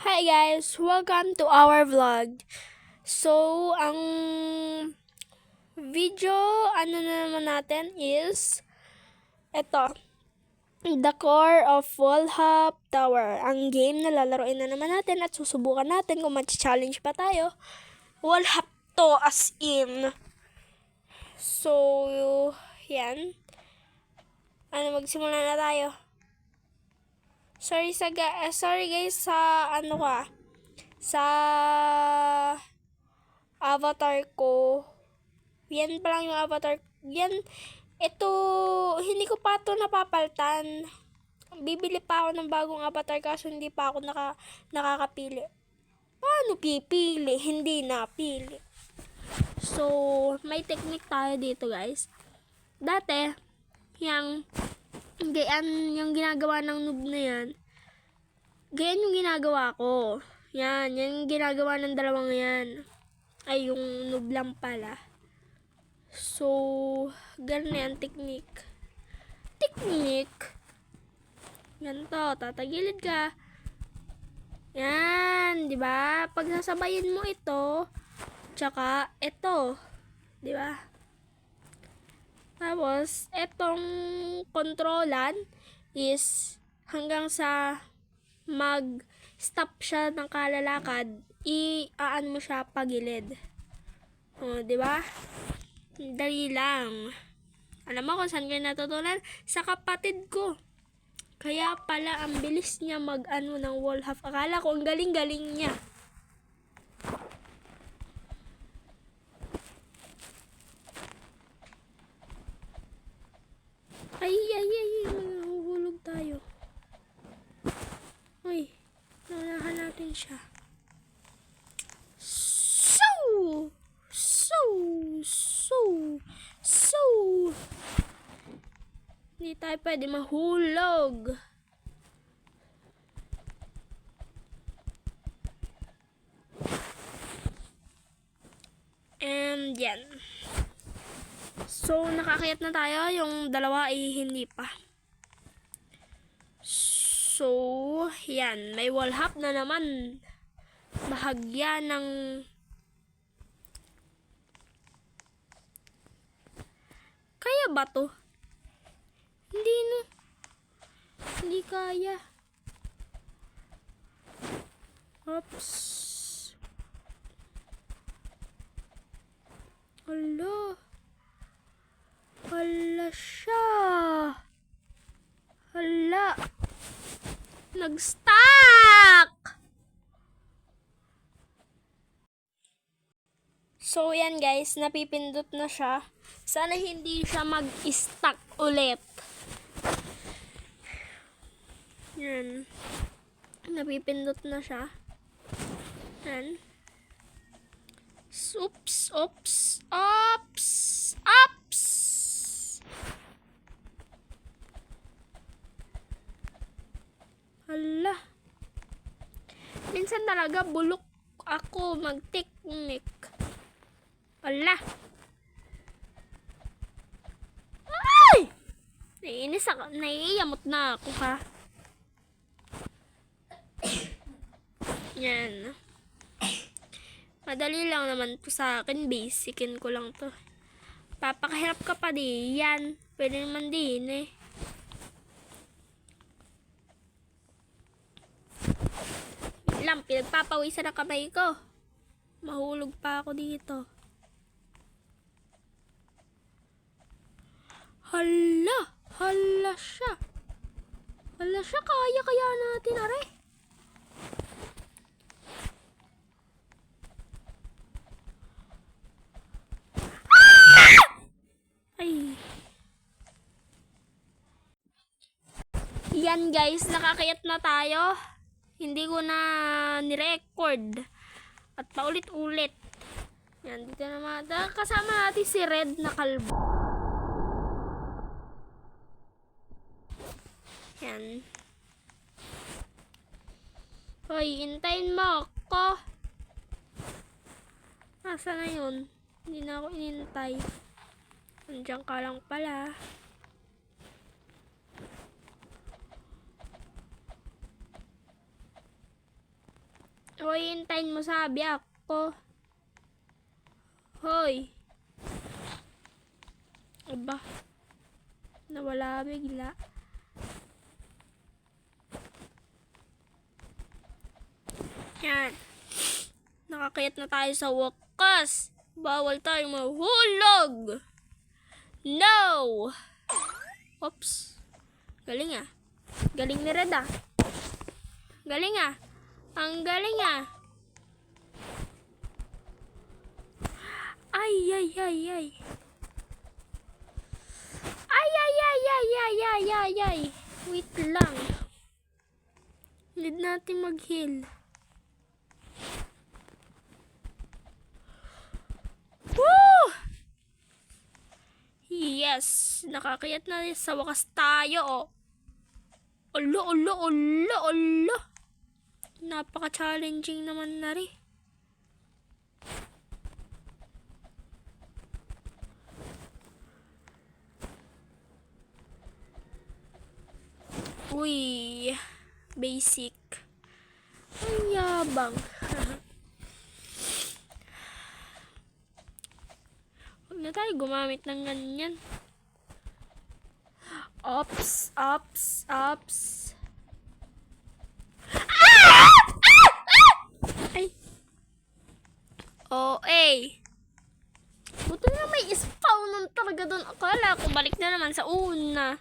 Hi guys! Welcome to our vlog. So, ang video na naman natin is ito, The Core of Wallhop Tower. Ang game na lalaroin na naman natin at susubukan natin kung match-challenge pa tayo. Wallhop to as in. So, yan. Magsimula na tayo. Sorry guys sa sa avatar ko. Yan pa lang yung avatar. Yan, ito, hindi ko pa ito napapaltan. Bibili pa ako ng bagong avatar kaso hindi pa ako nakakapili. Paano pipili? Hindi napili. So, may technique tayo dito guys. Dati, yung ginagawa ng noob na yan, ganyan yung ginagawa ko. Yan yung ginagawa ng dalawang yan. Ay, yung noob lang pala. So, ganun yan, technique. Ganito, tatagilid ka. Yan, di ba? Pag sasabayin mo ito, tsaka ito, di ba? Tapos, etong kontrolan is hanggang sa mag-stop siya ng kalalakad, i-aan mo siya pagilid. O, di ba? Dali lang. Alam mo kung saan ko natutunan? Sa kapatid ko. Kaya pala ang bilis niya mag-ano ng wallhop. Akala ko ang galing-galing niya. Ay, mahuhulog tayo. Uy, naunahan natin siya. Hindi tayo pwede mahulog. And yan. So, nakakayat na tayo. Yung dalawa ay hindi pa. So, yan. May wallhop na naman. Bahagya ng kaya ba to? Hindi na. Hindi kaya. Oops. Hala siya. Hala. Nag-stuck. So, yan guys. Napipindot na siya. Sana hindi siya mag-stuck ulit. Yan. Napipindot na siya. Yan. Oops. Hala. Minsan talaga bulok ako mag-technique. Hala. Ay! Naiiyamot na ako ha. Yan. Madali lang naman to sa akin. Basicin ko lang to. Papakahirap ka pa di. Yan. Pwede naman din eh. Lang, pinagpapawisan ang kamay ko. Mahulog pa ako dito. Hala siya. Kaya natin, are. Ay. Yan guys, nakakayat na tayo. Hindi ko na ni-record. At paulit-ulit. Yan, dito naman. Kasama natin si Red na kalbo. Yan. Hoy, hintayin mo ako. Nasa na yun? Hindi na ako inintay. Nandiyan ka lang pala. Hoy, hintayin mo sabi ako. Hoy. Aba. Nawala bigla. Yan. Nakakayat na tayo sa wakas. Bawal tayong mahulog. No! Oops. Galing ah. Galing ni Red ah. Galing ah. Ang galing ah. Ay, ay, ay, ay. Ay, ay, ay, ay, ay, ay, ay, ay. Wait lang. Need natin mag-heal. Woo! Yes. Nakakayat na sa wakas tayo oh. Olo, olo, olo, olo. Napaka-challenging naman na rin. Uy, basic. Ang yabang. Huwag na tayo gumamit ng ganyan. Ops, ops, ops. Ay. Oh, eh. Buto na may spawn talaga doon. Akala ko balik na naman sa una.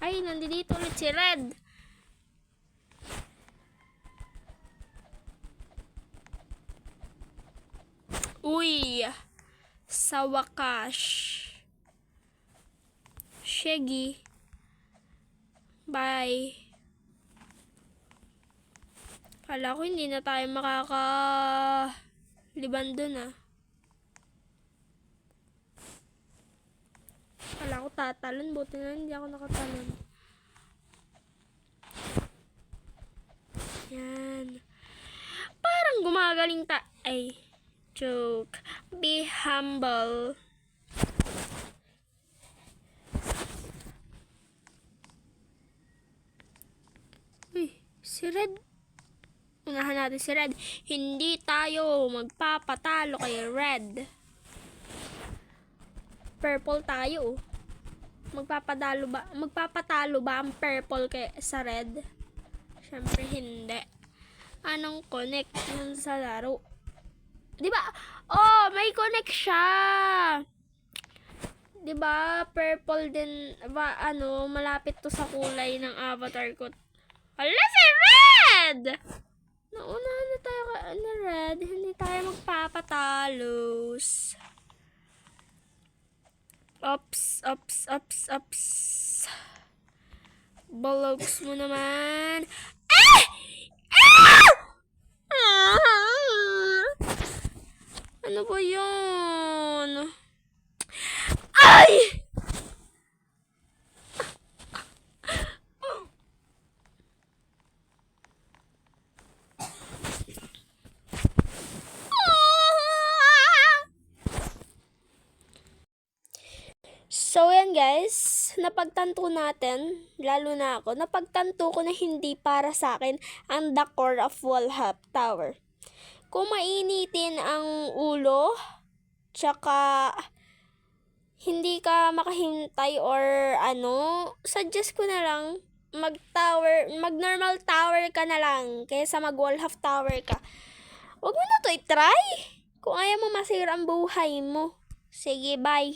Ay, nandito ulit si Red. Uy, sa wakas. Shaggy. Bye. Kala ko hindi na tayo makakaliban dun ah. Kala ko tatalon. Buti na hindi ako nakatalon. Yan. Parang gumagaling ay. Joke. Be humble. Uy, si Red. Unahan natin si Red. Hindi tayo magpapatalo kay Red. Purple tayo. Magpapatalo ba ang purple kay sa Red? Syempre hindi. Anong connect nun sa laro? Diba? Oh, may connect siya. Diba? Purple din. Malapit to sa kulay ng avatar ko. Hala si Red! Naunahan na tayo na Red. Hindi tayo magpapatalos. Ops, ops, ops, ops. Balogs mo naman. Ah! Ah! Ano ba yun? Ay! So yan guys, napagtanto natin, lalo na ako, napagtanto ko na hindi para sa akin ang The Core of Wallhap Tower. Kung mainitin ang ulo, tsaka hindi ka makahintay or suggest ko na lang mag normal tower ka na lang kaysa mag Wallhap Tower ka. Huwag mo na to i-try kung ayaw mo masira ang buhay mo. Sige, bye.